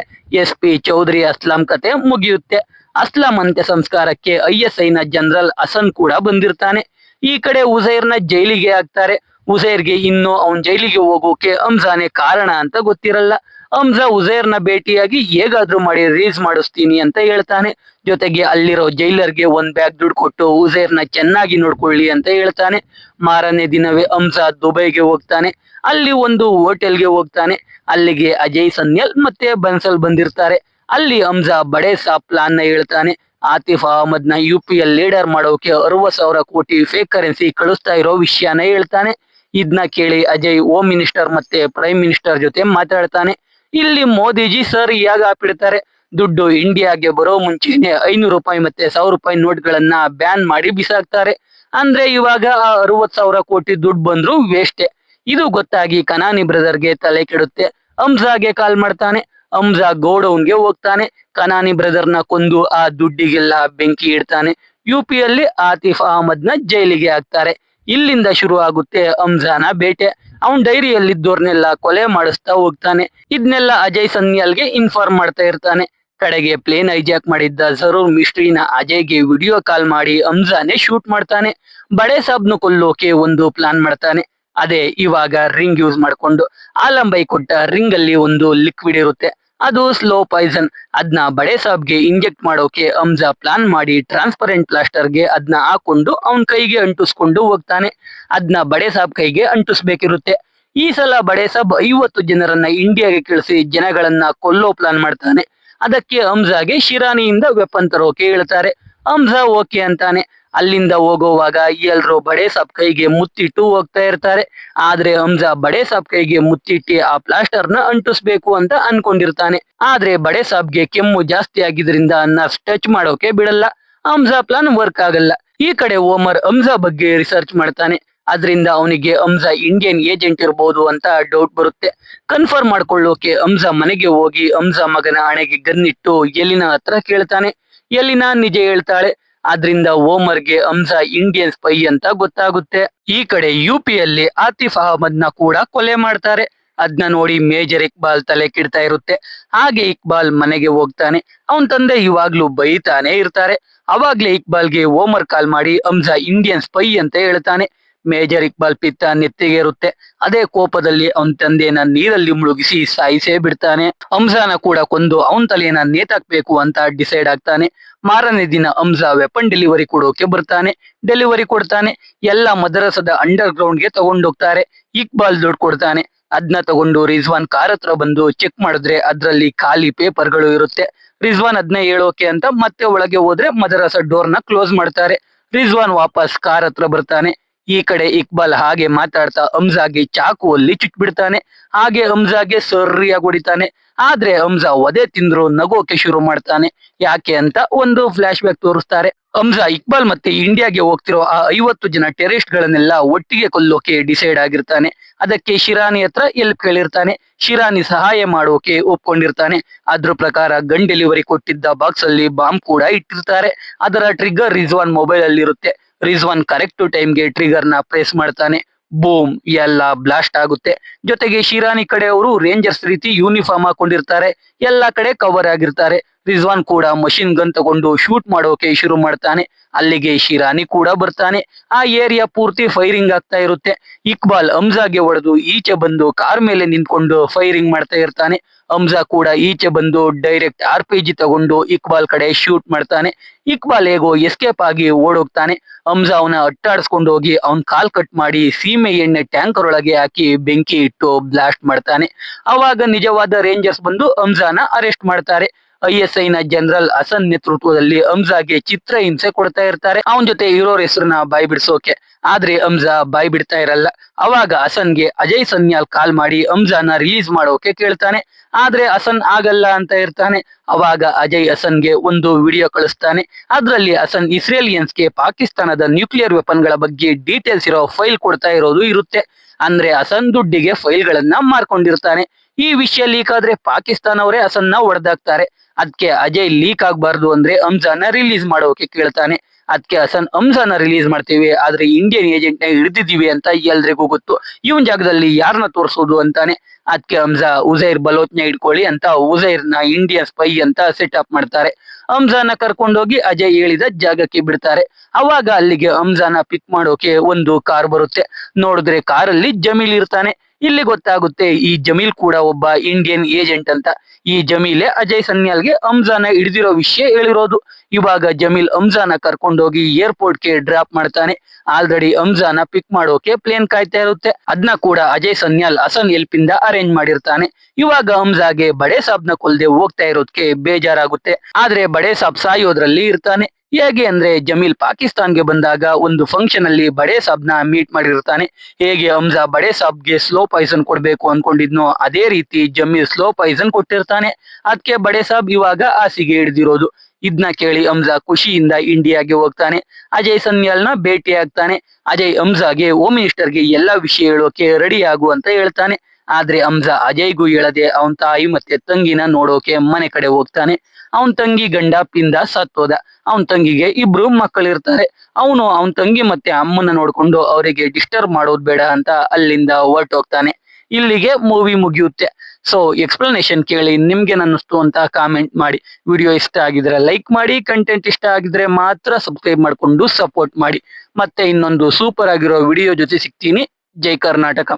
SP ಚೌಧರಿ ಅಸ್ಲಾಂ ಕತೆ ಮುಗಿಯುತ್ತೆ. ಅಸ್ಲಾಂ ಅಂತ್ಯ ಸಂಸ್ಕಾರಕ್ಕೆ ISI ನ ಜನರಲ್ ಹಸನ್ ಕೂಡ ಬಂದಿರ್ತಾನೆ. ಈ ಕಡೆ ಉಜೈರ್ನ ಜೈಲಿಗೆ ಹಾಕ್ತಾರೆ. ಉಜೈರ್ಗೆ ಇನ್ನು ಅವನ್ ಜೈಲಿಗೆ ಹೋಗೋಕೆ ಹಂಜಾನೇ ಕಾರಣ ಅಂತ ಗೊತ್ತಿರಲ್ಲ. ಹಂಜಾ ಉಜೈರ್ನ ಭೇಟಿಯಾಗಿ ಹೇಗಾದ್ರೂ ಮಾಡಿ ರಿಲೀಸ್ ಮಾಡಿಸ್ತೀನಿ ಅಂತ ಹೇಳ್ತಾನೆ. ಜೊತೆಗೆ ಅಲ್ಲಿರೋ ಜೈಲರ್ಗೆ ಒಂದ್ ಬ್ಯಾಗ್ ದುಡ್ಡು ಕೊಟ್ಟು ಉಜೈರ್ನ ಚೆನ್ನಾಗಿ ನೋಡ್ಕೊಳ್ಳಿ ಅಂತ ಹೇಳ್ತಾನೆ. ಮಾರನೇ ದಿನವೇ ಹಂಜಾ ದುಬೈಗೆ ಹೋಗ್ತಾನೆ. ಅಲ್ಲಿ ಒಂದು ಹೋಟೆಲ್ಗೆ ಹೋಗ್ತಾನೆ. ಅಲ್ಲಿಗೆ ಅಜಯ್ ಸನ್ಯಲ್ ಮತ್ತೆ ಬನ್ಸಲ್ ಬಂದಿರ್ತಾರೆ. ಅಲ್ಲಿ ಹಂಜಾ ಬಡೆ ಸಾಬ್ ಪ್ಲಾನ್ ನ ಹೇಳ್ತಾನೆ. ಆತಿಫ್ ಅಹಮದ್ ನ UP ಯಲ್ಲಿ ಲೀಡರ್ ಮಾಡೋಕೆ 60,000 ಕೋಟಿ ಫೇಕ್ ಕರೆನ್ಸಿ ಕಳಿಸ್ತಾ ಇರೋ ವಿಷಯನ ಹೇಳ್ತಾನೆ. ಇದನ್ನ ಕೇಳಿ ಅಜಯ್ ಹೋಮ್ ಮಿನಿಸ್ಟರ್ ಮತ್ತೆ ಪ್ರೈಮ್ ಮಿನಿಸ್ಟರ್ ಜೊತೆ ಮಾತಾಡ್ತಾನೆ. ಇಲ್ಲಿ ಮೋದಿಜಿ ಸರ್ ಯಾಗ ಹಾಕ್ಬಿಡ್ತಾರೆ. ದುಡ್ಡು ಇಂಡಿಯಾಗೆ ಬರೋ ಮುಂಚೆನೆ 500 ರೂಪಾಯಿ ಮತ್ತೆ 1000 ರೂಪಾಯಿ ನೋಟ್ಗಳನ್ನ ಬ್ಯಾನ್ ಮಾಡಿ ಬಿಸಾಕ್ತಾರೆ. ಅಂದ್ರೆ ಇವಾಗ 60,000 ಕೋಟಿ ದುಡ್ಡು ಬಂದ್ರು ವೇಸ್ಟೆ. ಇದು ಗೊತ್ತಾಗಿ ಕನಾನಿ ಬ್ರದರ್ಗೆ ತಲೆ ಕೆಡುತ್ತೆ. ಹಂಜಾಗೆ ಕಾಲ್ ಮಾಡ್ತಾನೆ. ಹಂಜಾ ಗೋಡೌನ್ಗೆ ಹೋಗ್ತಾನೆ. ಕನಾನಿ ಬ್ರದರ್ನ ಕೊಂದು ಆ ದುಡ್ಡಿಗೆಲ್ಲ ಬೆಂಕಿ ಇಡ್ತಾನೆ. UP ಯಲ್ಲಿ ಆತಿಫ್ ಅಹಮದ್ ನ ಜೈಲಿಗೆ ಹಾಕ್ತಾರೆ. ಇಲ್ಲಿಂದ ಶುರು ಆಗುತ್ತೆ ಹಂಜಾನ ಬೇಟೆ. ಅವನ್ ಡೈರಿಯಲ್ಲಿದ್ದೋರ್ನೆಲ್ಲ ಕೊಲೆ ಮಾಡಿಸ್ತಾ ಹೋಗ್ತಾನೆ. ಇದನ್ನೆಲ್ಲ ಅಜಯ್ ಸನ್ಯಾಲ್ಗೆ ಇನ್ಫಾರ್ಮ್ ಮಾಡ್ತಾ ಇರ್ತಾನೆ. ಕಡೆಗೆ ಪ್ಲೇನ್ ಹೈಜಾಕ್ ಮಾಡಿದ್ದ ಜರೂರ್ ಮಿಸ್ಟ್ರಿನ ಅಜಯ್ಗೆ ವಿಡಿಯೋ ಕಾಲ್ ಮಾಡಿ ಹಂಜಾನೆ ಶೂಟ್ ಮಾಡ್ತಾನೆ. ಬಡೆ ಸಾಬ್ನು ಕೊಲ್ಲೋಕೆ ಒಂದು ಪ್ಲಾನ್ ಮಾಡ್ತಾನೆ. ಅದೇ ಇವಾಗ ರಿಂಗ್ ಯೂಸ್ ಮಾಡ್ಕೊಂಡು. ಆಲಂಬೈ ಕೊಟ್ಟ ರಿಂಗ್ ಅಲ್ಲಿ ಒಂದು ಲಿಕ್ವಿಡ್ ಇರುತ್ತೆ. ಅದು ಸ್ಲೋ ಪಾಯ್ಸನ್. ಅದನ್ನ ಬಡೆ ಸಾಬ್ಗೆ ಇಂಜೆಕ್ಟ್ ಮಾಡೋಕೆ ಹಂಸಾ ಪ್ಲಾನ್ ಮಾಡಿ ಟ್ರಾನ್ಸ್ಪರೆಂಟ್ ಪ್ಲಾಸ್ಟರ್ಗೆ ಅದನ್ನ ಹಾಕೊಂಡು ಅವನ್ ಕೈಗೆ ಅಂಟಿಸ್ಕೊಂಡು ಹೋಗ್ತಾನೆ. ಅದನ್ನ ಬಡೆ ಸಾಬ್ ಕೈಗೆ ಅಂಟಿಸ್ಬೇಕಿರುತ್ತೆ. ಈ ಸಲ ಬಡೆ ಸಾಬ್ 50 ಜನರನ್ನ ಇಂಡಿಯಾಗೆ ಕಳಿಸಿ ಜನಗಳನ್ನ ಕೊಲ್ಲೋ ಪ್ಲಾನ್ ಮಾಡ್ತಾನೆ. ಅದಕ್ಕೆ ಹಂಸಾಗೆ ಶಿರಾನಿಯಿಂದ ವೆಪನ್ ತರೋಕೆ ಹೇಳ್ತಾರೆ. ಹಂಸಾ ಓಕೆ ಅಂತಾನೆ. ಅಲ್ಲಿಂದ ಹೋಗುವಾಗ ಎಲ್ರು ಬಡೆ ಸಾಬ್ ಕೈಗೆ ಮುತ್ತಿಟ್ಟು ಹೋಗ್ತಾ ಇರ್ತಾರೆ. ಆದ್ರೆ ಹಂಸಾ ಬಡೆ ಸಾಬ್ ಕೈಗೆ ಮುತ್ತಿಟ್ಟು ಆ ಪ್ಲಾಸ್ಟರ್ ನ ಅಂಟಿಸ್ಬೇಕು ಅಂತ ಅನ್ಕೊಂಡಿರ್ತಾನೆ. ಆದ್ರೆ ಬಡೆ ಸಾಬ್ಗೆ ಕೆಮ್ಮು ಜಾಸ್ತಿ ಆಗಿದ್ರಿಂದ ನರ್ಸ್ ಟಚ್ ಮಾಡೋಕೆ ಬಿಡಲ್ಲ. ಹಂಸಾ ಪ್ಲಾನ್ ವರ್ಕ್ ಆಗಲ್ಲ. ಈ ಕಡೆ ಓಮರ್ ಹಂಸಾ ಬಗ್ಗೆ ರಿಸರ್ಚ್ ಮಾಡ್ತಾನೆ. ಅದರಿಂದ ಅವನಿಗೆ ಹಂಸಾ ಇಂಡಿಯನ್ ಏಜೆಂಟ್ ಇರಬಹುದು ಅಂತ ಡೌಟ್ ಬರುತ್ತೆ. ಕನ್ಫರ್ಮ್ ಮಾಡ್ಕೊಳ್ಳೋಕೆ ಹಂಸಾ ಮನೆಗೆ ಹೋಗಿ ಹಂಸಾ ಮಗನ ಹಣೆಗೆ ಗನ್ನಿಟ್ಟು ಎಲಿನಾ ಹತ್ರ ಕೇಳ್ತಾನೆ. ಎಲಿನಾ ನಿಜ ಹೇಳ್ತಾಳೆ. ಆದ್ರಿಂದ ಓಮರ್ಗೆ ಹಂಸಾ ಇಂಡಿಯನ್ ಸ್ಪೈ ಅಂತ ಗೊತ್ತಾಗುತ್ತೆ. ಈ ಕಡೆ ಯುಪಿಯಲ್ಲಿ ಆತಿಫ್ ಅಹಮದ್ ನ ಕೂಡ ಕೊಲೆ ಮಾಡ್ತಾರೆ. ಅದನ್ನ ನೋಡಿ ಮೇಜರ್ ಇಕ್ಬಾಲ್ ತಲೆ ಕೆಡ್ತಾ ಇರುತ್ತೆ. ಹಾಗೆ ಇಕ್ಬಾಲ್ ಮನೆಗೆ ಹೋಗ್ತಾನೆ. ಅವನ್ ತಂದೆ ಇವಾಗ್ಲೂ ಬೈತಾನೆ ಇರ್ತಾರೆ. ಅವಾಗ್ಲೇ ಇಕ್ಬಾಲ್ಗೆ ಓಮರ್ ಕಾಲ್ ಮಾಡಿ ಹಂಸಾ ಇಂಡಿಯನ್ ಸ್ಪೈ ಅಂತ ಹೇಳ್ತಾನೆ. ಮೇಜರ್ ಇಕ್ಬಾಲ್ ಪಿತ್ತ ನೆತ್ತಿಗೆ ಇರುತ್ತೆ. ಅದೇ ಕೋಪದಲ್ಲಿ ಅವನ್ ತಂದೆನ ನೀರಲ್ಲಿ ಮುಳುಗಿಸಿ ಸಾಯಿಸೇ ಬಿಡ್ತಾನೆ. ಹಂಸಾನ ಕೂಡ ಕೊಂದು ಅವನ್ ತಲೆಯನ್ನ ನೇತಾಕ್ಬೇಕು ಅಂತ ಡಿಸೈಡ್ ಆಗ್ತಾನೆ. ಮಾರನೇ ದಿನ ಹಂಸಾ ವೆಪನ್ ಡೆಲಿವರಿ ಕೊಡೋಕೆ ಬರ್ತಾನೆ. ಡೆಲಿವರಿ ಕೊಡ್ತಾನೆ. ಎಲ್ಲ ಮದ್ರಸದ ಅಂಡರ್ ಗ್ರೌಂಡ್ ಗೆ ತಗೊಂಡೋಗ್ತಾರೆ. ಇಕ್ಬಾಲ್ ದುಡ್ಡು ಕೊಡ್ತಾನೆ. ಅದನ್ನ ತಗೊಂಡು ರಿಜ್ವಾನ್ ಕಾರ್ ಹತ್ರ ಬಂದು ಚೆಕ್ ಮಾಡಿದ್ರೆ ಅದ್ರಲ್ಲಿ ಖಾಲಿ ಪೇಪರ್ಗಳು ಇರುತ್ತೆ. ರಿಜ್ವಾನ್ ಅದನ್ನ ಹೇಳೋಕೆ ಅಂತ ಮತ್ತೆ ಒಳಗೆ ಹೋದ್ರೆ ಮದ್ರಸ ಡೋರ್ ನ ಕ್ಲೋಸ್ ಮಾಡ್ತಾರೆ. ರಿಜ್ವಾನ್ ವಾಪಸ್ ಕಾರ್ ಹತ್ರ ಬರ್ತಾನೆ. ಈ ಕಡೆ ಇಕ್ಬಾಲ್ ಹಾಗೆ ಮಾತಾಡ್ತಾ ಹಂಸಾಗೆ ಚಾಕುವಲ್ಲಿ ಚುಚ್ಬಿಡ್ತಾನೆ. ಹಾಗೆ ಹಂಸಾಗೆ ಸರಿಯಾಗಿ ಹೊಡಿತಾನೆ. ಆದ್ರೆ ಹಂಸಾ ಒದೆ ತಿಂದ್ರು ನಗೋಕೆ ಶುರು ಮಾಡ್ತಾನೆ. ಯಾಕೆ ಅಂತ ಒಂದು ಫ್ಲಾಶ್ ಬ್ಯಾಕ್ ತೋರಿಸ್ತಾರೆ. ಹಂಸಾ ಇಕ್ಬಾಲ್ ಮತ್ತೆ ಇಂಡಿಯಾಗೆ ಹೋಗ್ತಿರೋ ಆ 50 ಜನ ಟೆರರಿಸ್ಟ್ ಗಳನ್ನೆಲ್ಲ ಒಟ್ಟಿಗೆ ಕೊಲ್ಲೋಕೆ ಡಿಸೈಡ್ ಆಗಿರ್ತಾನೆ. ಅದಕ್ಕೆ ಶಿರಾನಿ ಹತ್ರ ಎಲ್ಪ್ ಕೇಳಿರ್ತಾನೆ. ಶಿರಾನಿ ಸಹಾಯ ಮಾಡೋಕೆ ಒಪ್ಕೊಂಡಿರ್ತಾನೆ. ಅದ್ರ ಪ್ರಕಾರ ಗನ್ ಡೆಲಿವರಿ ಕೊಟ್ಟಿದ್ದ ಬಾಕ್ಸ್ ಅಲ್ಲಿ ಬಾಂಬ್ ಕೂಡ ಇಟ್ಟಿರ್ತಾರೆ. ಅದರ ಟ್ರಿಗರ್ ರಿಜ್ವಾನ್ ಮೊಬೈಲ್ ಅಲ್ಲಿ ಇರುತ್ತೆ. ರಿಜ್ವಾನ್ ಕರೆಕ್ಟ್ ಟೈಮ್ಗೆ ಟ್ರಿಗರ್ ನ ಪ್ರೆಸ್ ಮಾಡ್ತಾನೆ. ಬೂಮ್, ಎಲ್ಲ ಬ್ಲಾಸ್ಟ್ ಆಗುತ್ತೆ. ಜೊತೆಗೆ ಶಿರಾನಿ ಕಡೆ ಅವರು ರೇಂಜರ್ಸ್ ರೀತಿ ಯೂನಿಫಾರ್ಮ್ ಹಾಕೊಂಡಿರ್ತಾರೆ. ಎಲ್ಲಾ ಕಡೆ ಕವರ್ ಆಗಿರ್ತಾರೆ. ರಿಜ್ವಾನ್ ಕೂಡ ಮಷಿನ್ ಗನ್ ತಗೊಂಡು ಶೂಟ್ ಮಾಡೋಕೆ ಶುರು ಮಾಡ್ತಾನೆ. ಅಲ್ಲಿಗೆ ಶಿರಾನಿ ಕೂಡ ಬರ್ತಾನೆ. ಆ ಏರಿಯಾ ಪೂರ್ತಿ ಫೈರಿಂಗ್ ಆಗ್ತಾ ಇರುತ್ತೆ. ಇಕ್ಬಾಲ್ ಹಂಸಾಗೆ ಹೊಡೆದು ಈಚೆ ಬಂದು ಕಾರ್ ಮೇಲೆ ನಿಂತ್ಕೊಂಡು ಫೈರಿಂಗ್ ಮಾಡ್ತಾ ಇರ್ತಾನೆ. ಹಂಸಾ ಕೂಡ ಈಚೆ ಬಂದು ಡೈರೆಕ್ಟ್ RPG ತಗೊಂಡು ಇಕ್ಬಾಲ್ ಕಡೆ ಶೂಟ್ ಮಾಡ್ತಾನೆ. ಇಕ್ಬಾಲ್ ಹೇಗೋ ಎಸ್ಕೇಪ್ ಆಗಿ ಓಡೋಗ್ತಾನೆ. ಹಂಸಾ ಅವನ ಅಟ್ಟಾಡಿಸ್ಕೊಂಡು ಹೋಗಿ ಅವನ್ ಕಾಲ್ ಕಟ್ ಮಾಡಿ ಸೀಮೆ ಎಣ್ಣೆ ಟ್ಯಾಂಕರ್ ಒಳಗೆ ಹಾಕಿ ಬೆಂಕಿ ಇಟ್ಟು ಬ್ಲಾಸ್ಟ್ ಮಾಡ್ತಾನೆ. ಅವಾಗ ನಿಜವಾದ ರೇಂಜರ್ಸ್ ಬಂದು ಹಂಸಾನ ಅರೆಸ್ಟ್ ಮಾಡ್ತಾರೆ. ISI ನ ಜನರಲ್ ಹಸನ್ ನೇತೃತ್ವದಲ್ಲಿ ಹಂಸಾಗೆ ಚಿತ್ರ ಹಿಂಸೆ ಕೊಡ್ತಾ ಇರ್ತಾರೆ. ಅವನ ಜೊತೆ ಇರೋರ್ ಹೆಸರನ್ನ ಬಾಯ್ ಬಿಡ್ಸೋಕೆ. ಆದ್ರೆ ಹಂಸಾ ಬಾಯ್ ಬಿಡ್ತಾ ಇರಲ್ಲ. ಅವಾಗ ಹಸನ್ಗೆ ಅಜಯ್ ಸನ್ಯಾಲ್ ಕಾಲ್ ಮಾಡಿ ಹಂಸಾನ ರಿಲೀಸ್ ಮಾಡೋಕೆ ಕೇಳ್ತಾನೆ. ಆದ್ರೆ ಹಸನ್ ಆಗಲ್ಲ ಅಂತ ಇರ್ತಾನೆ. ಅವಾಗ ಅಜಯ್ ಹಸನ್ಗೆ ಒಂದು ವಿಡಿಯೋ ಕಳಿಸ್ತಾನೆ. ಅದ್ರಲ್ಲಿ ಹಸನ್ ಇಸ್ರೇಲಿಯನ್ಸ್ಗೆ ಪಾಕಿಸ್ತಾನದ ನ್ಯೂಕ್ಲಿಯರ್ ವೆಪನ್ ಗಳ ಬಗ್ಗೆ ಡೀಟೇಲ್ಸ್ ಇರೋ ಫೈಲ್ ಕೊಡ್ತಾ ಇರೋದು ಇರುತ್ತೆ. ಅಂದ್ರೆ ಹಸನ್ ದುಡ್ಡಿಗೆ ಫೈಲ್ ಗಳನ್ನ ಮಾರ್ಕೊಂಡಿರ್ತಾನೆ. ಈ ವಿಷಯ ಲೀಕ್ ಆದ್ರೆ ಪಾಕಿಸ್ತಾನವರೇ ಹಸನ್ನ ಹೊಡೆದಾಕ್ತಾರೆ. ಅದಕ್ಕೆ ಅಜಯ್ ಲೀಕ್ ಆಗ್ಬಾರ್ದು ಅಂದ್ರೆ ಹಂಸಾನ ರಿಲೀಸ್ ಮಾಡೋಕೆ ಕೇಳ್ತಾನೆ. ಅದಕ್ಕೆ ಹಸನ್ ಹಂಸಾನ ರಿಲೀಸ್ ಮಾಡ್ತೀವಿ, ಆದ್ರೆ ಇಂಡಿಯನ್ ಏಜೆಂಟ್ ನ ಹಿಡಿದಿದೀವಿ ಅಂತ ಎಲ್ರಿಗೂ ಗೊತ್ತು. ಇವನ್ ಜಾಗದಲ್ಲಿ ಯಾರನ್ನ ತೋರಿಸೋದು ಅಂತಾನೆ. ಅದಕ್ಕೆ ಹಂಸಾ ಉಜೈರ್ ಬಲೋಚ್ನ ಇಟ್ಕೊಳ್ಳಿ ಅಂತ ಉಜೈರ್ ನ ಇಂಡಿಯನ್ ಸ್ಪೈ ಅಂತ ಸೆಟ್ ಅಪ್ ಮಾಡ್ತಾರೆ. ಹಂಸಾನ ಕರ್ಕೊಂಡೋಗಿ ಅಜಯ್ ಹೇಳಿದ ಜಾಗಕ್ಕೆ ಬಿಡ್ತಾರೆ. ಅವಾಗ ಅಲ್ಲಿಗೆ ಹಂಸಾನ ಪಿಕ್ ಮಾಡೋಕೆ ಒಂದು ಕಾರ್ ಬರುತ್ತೆ. ನೋಡಿದ್ರೆ ಕಾರಲ್ಲಿ ಜಮೀಲ್ ಇರ್ತಾನೆ. ಇಲ್ಲಿ ಗೊತ್ತಾಗುತ್ತೆ ಈ ಜಮೀಲ್ ಕೂಡ ಒಬ್ಬ ಇಂಡಿಯನ್ ಏಜೆಂಟ್ ಅಂತ. ಈ ಜಮೀಲೆ ಅಜಯ್ ಸನ್ಯಾಲ್ಗೆ ಹಂಸಾನ ಹಿಡಿದಿರೋ ವಿಷಯ ಹೇಳಿರೋದು. ಇವಾಗ ಜಮೀಲ್ ಹಂಸಾನ ಕರ್ಕೊಂಡೋಗಿ ಏರ್ಪೋರ್ಟ್ ಗೆ ಡ್ರಾಪ್ ಮಾಡ್ತಾನೆ. ಆಲ್ರೆಡಿ ಹಂಸಾನ ಪಿಕ್ ಮಾಡೋಕೆ ಪ್ಲೇನ್ ಕಾಯ್ತಾ ಇರುತ್ತೆ. ಅದನ್ನ ಕೂಡ ಅಜಯ್ ಸನ್ಯಾಲ್ ಹಸನ್ ಹೆಲ್ಪ್ ಇಂದ ಅರೇಂಜ್ ಮಾಡಿರ್ತಾನೆ. ಇವಾಗ ಹಂಸಾಗೆ ಬಡೆ ಸಾಬ್ನ ಕೊಲ್ದೆ ಹೋಗ್ತಾ ಇರೋದಕ್ಕೆ ಬೇಜಾರಾಗುತ್ತೆ. ಆದ್ರೆ ಬಡೆ ಸಾಬ್ ಸಾಯೋದ್ರಲ್ಲಿ ಇರ್ತಾನೆ. ಹೇಗೆ ಅಂದ್ರೆ ಜಮೀಲ್ ಪಾಕಿಸ್ತಾನ್ಗೆ ಬಂದಾಗ ಒಂದು ಫಂಕ್ಷನ್ ಅಲ್ಲಿ ಬಡೆ ಸಾಬ್ನ ಮೀಟ್ ಮಾಡಿರ್ತಾನೆ. ಹೇಗೆ ಹಂಸಾ ಬಡೆ ಸಾಬ್ಗೆ ಸ್ಲೋ ಪಾಯ್ಸನ್ ಕೊಡ್ಬೇಕು ಅನ್ಕೊಂಡಿದ್ನೋ ಅದೇ ರೀತಿ ಜಮೀಲ್ ಸ್ಲೋ ಪಾಯ್ಸನ್ ಕೊಟ್ಟಿರ್ತಾನೆ. ಅದಕ್ಕೆ ಬಡೆ ಸಾಬ್ ಇವಾಗ ಹಾಸಿಗೆ ಹಿಡ್ದಿರೋದು. ಇದನ್ನ ಕೇಳಿ ಹಂಸಾ ಖುಷಿಯಿಂದ ಇಂಡಿಯಾಗೆ ಹೋಗ್ತಾನೆ. ಅಜಯ್ ಸನ್ಯಾಲ್ನ ಭೇಟಿ ಆಗ್ತಾನೆ. ಅಜಯ್ ಹಂಸಾಗೆ ಹೋಮ್ ಮಿನಿಸ್ಟರ್ಗೆ ಎಲ್ಲಾ ವಿಷಯ ಹೇಳೋಕೆ ರೆಡಿ ಆಗು ಅಂತ ಹೇಳ್ತಾನೆ. ಆದ್ರೆ ಹಂಸಾ ಅಜಯ್ಗೂ ಹೇಳದೆ ಅವನ್ ತಾಯಿ ಮತ್ತೆ ತಂಗಿನ ನೋಡೋಕೆ ಮನೆ ಕಡೆ ಹೋಗ್ತಾನೆ. ಅವನ್ ತಂಗಿ ಗಂಡ ಪಿಂದ ಸತ್ತೋದ. ಅವನ್ ತಂಗಿಗೆ 2 ಮಕ್ಕಳಿರ್ತಾರೆ. ಅವನು ಅವನ್ ತಂಗಿ ಮತ್ತೆ ಅಮ್ಮನ ನೋಡ್ಕೊಂಡು ಅವರಿಗೆ ಡಿಸ್ಟರ್ಬ್ ಮಾಡೋದ್ ಬೇಡ ಅಂತ ಅಲ್ಲಿಂದ ಹೊರಟೋಗ್ತಾನೆ. ಇಲ್ಲಿಗೆ ಮೂವಿ ಮುಗಿಯುತ್ತೆ. ಸೊ ಎಕ್ಸ್ಪ್ಲನೇಷನ್ ಕೇಳಿ ನಿಮ್ಗೆ ಅನ್ನಿಸ್ತು ಅಂತ ಕಾಮೆಂಟ್ ಮಾಡಿ. ವಿಡಿಯೋ ಇಷ್ಟ ಆಗಿದ್ರೆ ಲೈಕ್ ಮಾಡಿ. ಕಂಟೆಂಟ್ ಇಷ್ಟ ಆಗಿದ್ರೆ ಮಾತ್ರ ಸಬ್ಸ್ಕ್ರೈಬ್ ಮಾಡ್ಕೊಂಡು ಸಪೋರ್ಟ್ ಮಾಡಿ. ಮತ್ತೆ ಇನ್ನೊಂದು ಸೂಪರ್ ಆಗಿರೋ ವಿಡಿಯೋ ಜೊತೆ ಸಿಗ್ತೀನಿ. ಜೈ ಕರ್ನಾಟಕ.